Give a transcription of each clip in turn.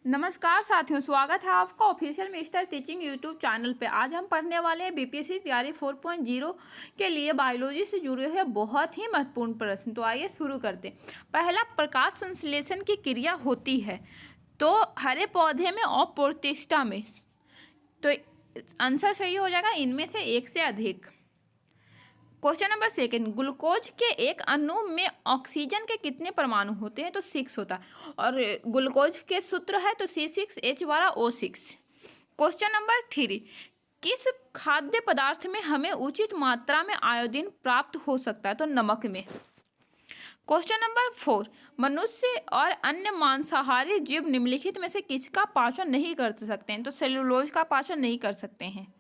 नमस्कार साथियों, स्वागत है आपका official mister teaching YouTube channel पे। आज हम पढ़ने वाले हैं बीपीएससी तैयारी 4.0 के लिए बायोलॉजी से जुड़े हुए बहुत ही महत्वपूर्ण प्रश्न। तो आइए शुरू करते हैं। पहला, प्रकाश संश्लेषण की क्रिया होती है तो हरे पौधे में और प्रोटिस्टा में। तो आंसर सही हो जाएगा इनमें से एक से अधिक। क्वेश्चन नंबर सेकंड, ग्लूकोज के एक अणु में ऑक्सीजन के कितने परमाणु होते हैं? तो 6 होता है और ग्लूकोज के सूत्र है तो C6H12O6। क्वेश्चन नंबर थ्री, किस खाद्य पदार्थ में हमें उचित मात्रा में आयोडीन प्राप्त हो सकता है? तो नमक में। क्वेश्चन नंबर फोर, मनुष्य और अन्य मांसाहारी जीव निम्नलिखित में से किसका पाचन नहीं कर सकते हैं? तो सेलुलोज का पाचन नहीं कर सकते हैं।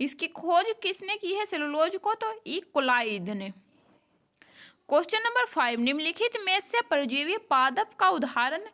इसकी खोज किसने की है सेलुलोज को? तो ई कोलाइड ने। क्वेश्चन नंबर फाइव, निम्नलिखित में से परजीवी पादप का उदाहरण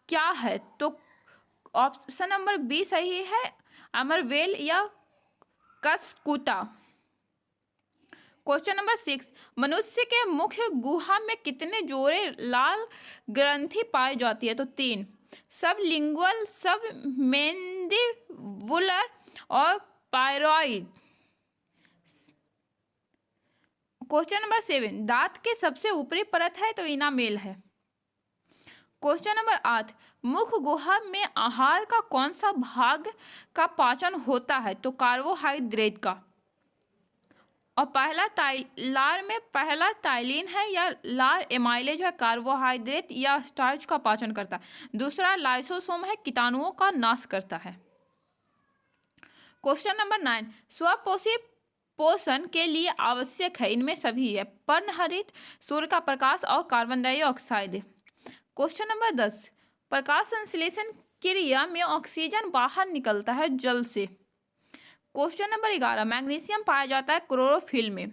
क्या है? तो ऑप्शन नंबर बी सही है, अमरवेल या कसकुटा। क्वेश्चन नंबर सिक्स, मनुष्य के मुख्य गुहा में कितने जोड़े लाल ग्रंथि पाई जाती है? तो 3, सब लिंगुअल, सब मैंडिबुलर और पायरॉइड। क्वेश्चन नंबर 7, दांत के सबसे ऊपरी परत है तो इनामेल है। क्वेश्चन नंबर 8, मुख गुहा में आहार का कौन सा भाग का पाचन होता है? तो कार्बोहाइड्रेट का। और लार में पहला टाइलिन है या लार एमाइलेज है, कार्बोहाइड्रेट या स्टार्च का पाचन करता है। दूसरा लाइसोसोम है, कीटाणुओं का नाश करता है। क्वेश्चन नंबर 9, स्वपोषी पोषण के लिए आवश्यक है इनमें सभी है, पर्णहरित, सूर्य का प्रकाश और कार्बन डाइऑक्साइड। क्वेश्चन नंबर 10, प्रकाश संश्लेषण क्रिया में ऑक्सीजन बाहर निकलता है जल से। क्वेश्चन नंबर 11, मैग्नीशियम पाया जाता है क्लोरोफिल में।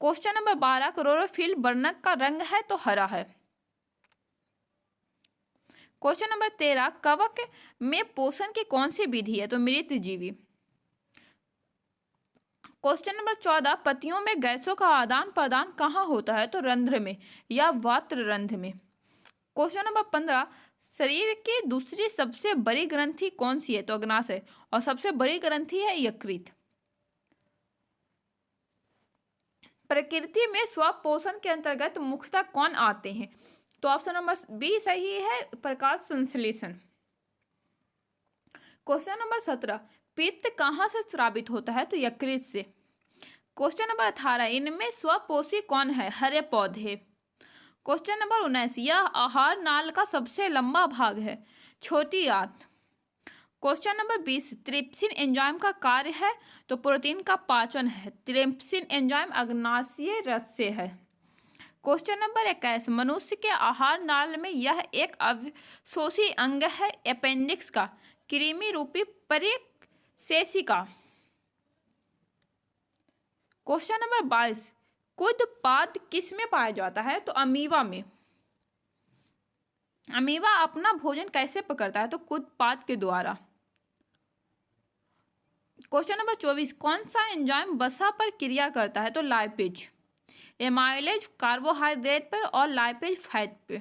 क्वेश्चन नंबर 12, क्लोरोफिल वर्णक का रंग है तो हरा है। क्वेश्चन नंबर 13, कवक में पोषण की कौन सी विधि है? तो मृतजीवी। क्वेश्चन नंबर 14, पत्तियों में गैसों का आदान प्रदान कहाँ होता है? तो रंध्र में या वात्र रंध्र में। क्वेश्चन नंबर 15, शरीर की दूसरी सबसे बड़ी ग्रंथि कौन सी है? तो अग्नाशय। और सबसे बड़ी ग्रंथि है यकृत। प्रकृति में स्वपोषण के अंतर्गत मुख्यतः कौन आते हैं? तो ऑप्शन नंबर बी सही है, प्रकाश संश्लेषण। क्वेश्चन नंबर 17, पित्त कहाँ से स्रावित होता है? तो यकृत से। क्वेश्चन नंबर 18, इनमें स्वपोषी कौन है? हरे पौधे। क्वेश्चन नंबर 19, यह आहार नाल का सबसे लंबा भाग है, छोटी आंत। क्वेश्चन नंबर 20, ट्रिप्सिन एंजाइम का कार्य है? तो प्रोटीन का पाचन है। ट्रिप्सिन एंजाइम अग्नाशयी रस से है। क्वेश्चन नंबर 21, मनुष्य के आहार नाल में यह एक अवशोषी अंग है, अपेंडिक्स का कृमि रूपी परिसेशिका। क्वेश्चन नंबर 22, कुदपाद किस में पाया जाता है? तो अमीबा में। अमीबा अपना भोजन कैसे पकड़ता है? तो कुदपाद के द्वारा। क्वेश्चन नंबर 24, कौन सा एंजाइम वसा पर क्रिया करता है? तो लाइपेज। एमाइलेज कार्बोहाइड्रेट पर और लाइपेज फैट पे।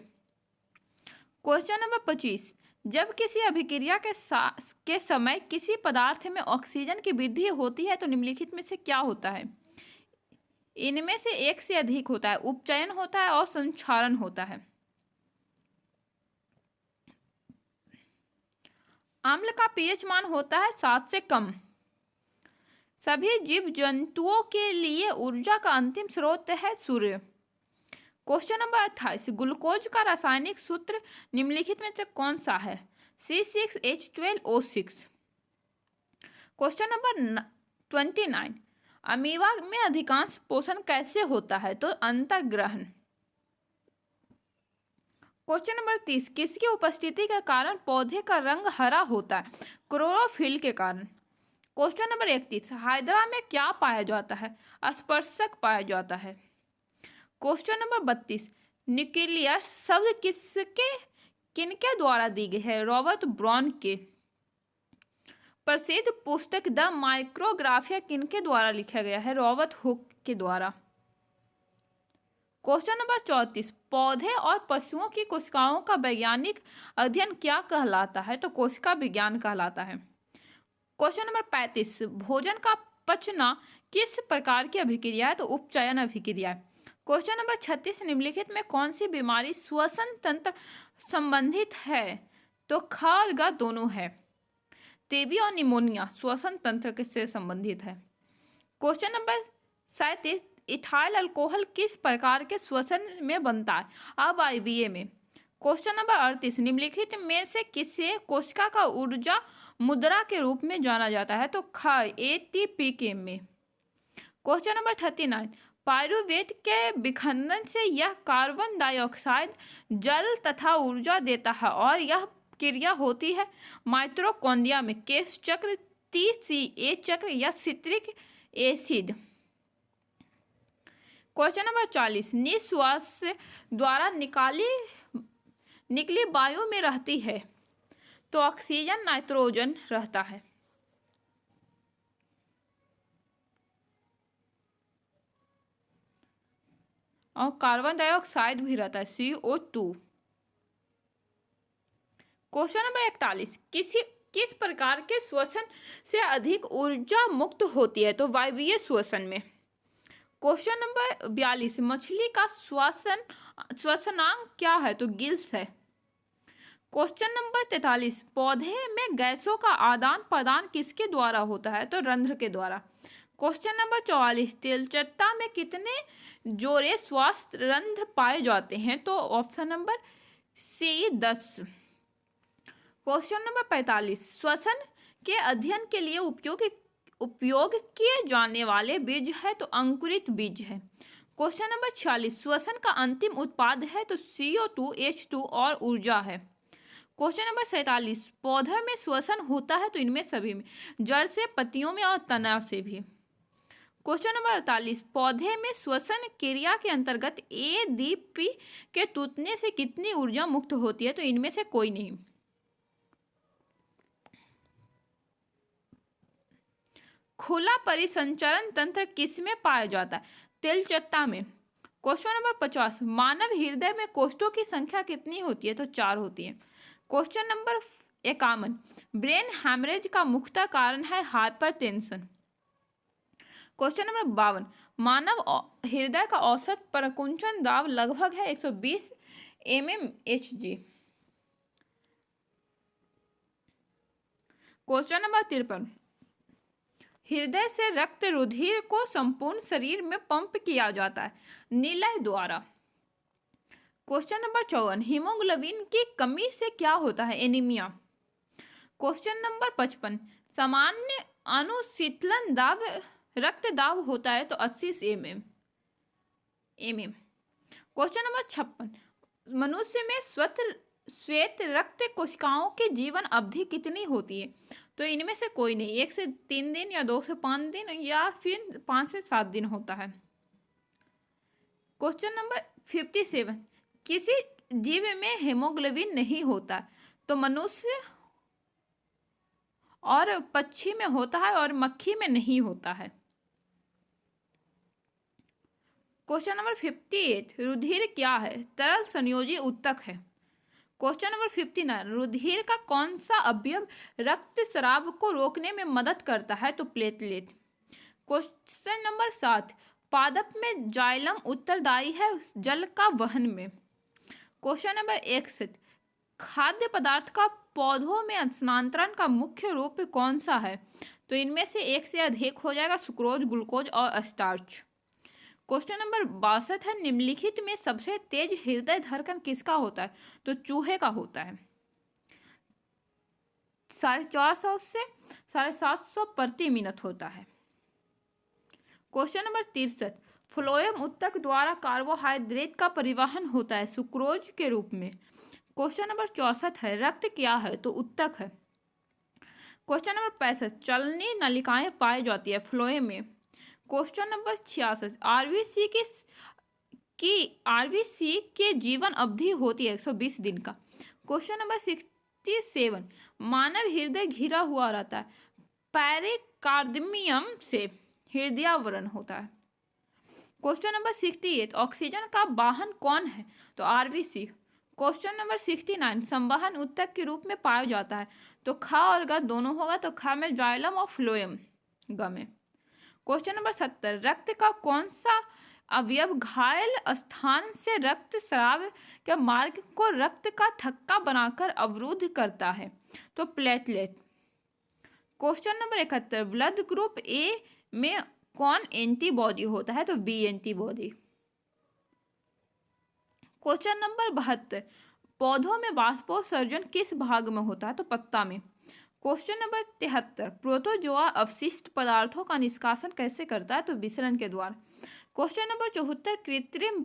क्वेश्चन नंबर 25, जब किसी अभिक्रिया के समय किसी पदार्थ में ऑक्सीजन की वृद्धि होती है तो निम्नलिखित में से क्या होता है? इनमें से एक से अधिक होता है, उपचयन होता है और संक्षारण होता है। अम्ल का पीएच मान होता है 7 से कम। सभी जीव जंतुओं के लिए ऊर्जा का अंतिम स्रोत है सूर्य। क्वेश्चन नंबर 28, ग्लूकोज का रासायनिक सूत्र निम्नलिखित में से कौन सा है? C6H12O6। क्वेश्चन नंबर 29, अमीबा में अधिकांश पोषण कैसे होता है? तो अंतःग्रहण। क्वेश्चन नंबर 30, किसकी उपस्थिति के कारण पौधे का रंग हरा होता है? क्लोरोफिल के कारण। क्वेश्चन नंबर 31, हाइड्रा में क्या पाया जाता है? स्पर्शक पाया जाता है। क्वेश्चन नंबर 32, न्यूक्लियस शब्द किनके द्वारा दी गई है? रॉबर्ट ब्राउन के। प्रसिद्ध पुस्तक द माइक्रोग्राफिया किनके द्वारा लिखा गया है? रॉबर्ट हुक के द्वारा। क्वेश्चन नंबर 34, पौधे और पशुओं की कोशिकाओं का वैज्ञानिक अध्ययन क्या कहलाता है? तो कोशिका विज्ञान कहलाता है। क्वेश्चन नंबर 35, भोजन का पचना किस प्रकार की अभिक्रिया है? तो उपचयन अभिक्रिया है। क्वेश्चन नंबर 36, निम्नलिखित में कौन सी बीमारी श्वसन तंत्र संबंधित है? तो ख और ग दोनों है। टीबी और निमोनिया श्वसन तंत्र किससे संबंधित है? क्वेश्चन नंबर 37, इथाइल अल्कोहल किस प्रकार के श्वसन में बनता है? अवायवीय में। क्वेश्चन नंबर 38, निम्नलिखित में से किसे कोशिका का ऊर्जा मुद्रा के रूप में जाना जाता है? तो ख एटीपी के में। क्वेश्चन नंबर 39, पायरुवेट के विखंडन से यह कार्बन डाइऑक्साइड जल तथा ऊर्जा देता है और यह क्रिया होती है माइटोकॉन्ड्रिया में केफ चक्र, TCA चक्र या सिट्रिक एसिड। क्वेश्चन नंबर 40, निश्वास द्वारा निकली वायु में रहती है? तो ऑक्सीजन, नाइट्रोजन रहता है। और कार्बन डाइऑक्साइड भी रहता है, CO2। क्वेश्चन नंबर 41, किस प्रकार के श्वसन से अधिक ऊर्जा मुक्त होती है? तो वायवीय श्वसन में। क्वेश्चन नंबर 42, मछली का श्वसनांग क्या है? तो गिल्स है। क्वेश्चन नंबर 43, पौधे में गैसों का आदान प्रदान किसके द्वारा होता है? तो रंध्र के द्वारा। क्वेश्चन नंबर 44, तेलचट्टा में कितने जोड़े श्वास रंध्र पाए जाते हैं? तो option number C 10। Question number 45, श्वसन के अध्ययन के लिए उपयोग किए जाने वाले बीज है? तो अंकुरित बीज है। क्वेश्चन नंबर 46, श्वसन का अंतिम उत्पाद है? तो CO2, H2 और ऊर्जा है। क्वेश्चन नंबर 47, पौधे में श्वसन होता है? तो इनमें सभी में, जड़ से, पत्तियों में और तना से भी। क्वेश्चन नंबर 48, पौधे में श्वसन क्रिया के अंतर्गत ADP के टूटने से कितनी ऊर्जा मुक्त होती है? तो इनमें से कोई नहीं। खुला परिसंचरण तंत्र किसमें पाया जाता है? तेलचट्टा में। क्वेश्चन नंबर 50, मानव हृदय में कोष्ठों की संख्या कितनी होती है? तो 4 होती है। क्वेश्चन नंबर 51, ब्रेन हैमरेज का मुख्य कारण है हाइपरटेंशन। क्वेश्चन नंबर 52, मानव हृदय का औसत प्रकुंचन दाब लगभग है 120 mmHg। क्वेश्चन नंबर 53, हृदय से रक्त रुधिर को संपूर्ण शरीर में पंप किया जाता है निलय द्वारा। क्वेश्चन नंबर 54, हीमोग्लोबिन की कमी से क्या होता है? एनीमिया। क्वेश्चन नंबर 55, सामान्य अनुशीतलन दाब रक्त दाब होता है? तो 80 mm। क्वेश्चन नंबर 56, मनुष्य में श्वेत रक्त कोशिकाओं की जीवन अवधि कितनी होती है? तो इनमें से कोई नहीं, 1 से 3 दिन या 2 से 5 दिन या फिर 5 से 7 दिन होता है। क्वेश्चन नंबर 57, किसी जीव में हेमोग्लोबिन नहीं होता? तो मनुष्य और पक्षी में होता है और मक्खी में नहीं होता है। क्वेश्चन नंबर 58, रुधिर क्या है? तरल संयोजी ऊतक है। क्वेश्चन नंबर 59, रुधिर का कौन सा अवयव रक्तस्राव को रोकने में मदद करता है? तो प्लेटलेट। क्वेश्चन नंबर 7, पादप में जाइलम उत्तरदायी है जल का वहन में। क्वेश्चन नंबर 61, खाद्य पदार्थ का पौधों में स्थानांतरण का मुख्य रूप कौन सा है? तो इनमें से एक से अधिक हो जाएगा, सुक्रोज, ग्लूकोज और स्टार्च। क्वेश्चन नंबर 62 है, निम्नलिखित में सबसे तेज हृदय धड़कन किसका होता है? तो चूहे का होता है। 450 से 750 प्रति मिनट होता है। क्वेश्चन नंबर 63, फ्लोएम ऊतक द्वारा कार्बोहाइड्रेट का परिवहन होता है सुक्रोज के रूप में। क्वेश्चन नंबर 64 है, रक्त क्या है? तो ऊतक है। क्वेश्चन नंबर 65, चलनी नलिकाएं पाई जाती है फ्लोएम में। क्वेश्चन नंबर 66, आरबीसी के जीवन अवधि होती है 120 दिन का। क्वेश्चन नंबर 67, मानव हृदय घिरा हुआ रहता है पेरिकार्डियम से, हृदयावरण होता है। क्वेश्चन नंबर 68, ऑक्सीजन का वाहन कौन है? तो आरबीसी। क्वेश्चन नंबर 69, संवहन ऊतक के रूप में पाया जाता है? तो ख और ग दोनों होगा, तो ख में जाइलम और फ्लोएम, ग में। क्वेश्चन नंबर 70, रक्त का कौन सा अवयव घायल स्थान से रक्त स्राव के मार्ग को रक्त का थक्का बनाकर अवरुद्ध करता है? तो platelet. Question number 71, blood group A में कौन एंटीबॉडी होता है? तो बी एंटीबॉडी। क्वेश्चन नंबर 72, पौधों में वाष्पोत्सर्जन किस भाग में होता है? तो पत्ता में। क्वेश्चन नंबर 73, प्रोटोजोआ अवशिष्ट पदार्थों का निष्कासन कैसे करता है? तो विसरण के द्वारा। क्वेश्चन नंबर 74, कृत्रिम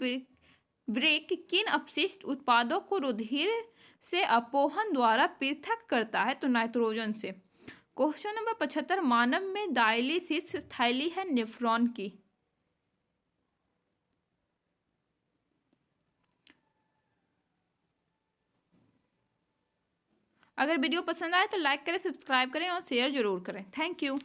वृक्क किन अपशिष्ट उत्पादों को रुधिर से अपोहन द्वारा पृथक करता है? तो नाइट्रोजन से। क्वेश्चन नंबर 75, मानव में डायलिसिस थैली है नेफ्रॉन की? अगर वीडियो पसंद आए तो लाइक करें, सब्सक्राइब करें और शेयर जरूर करें। Thank you.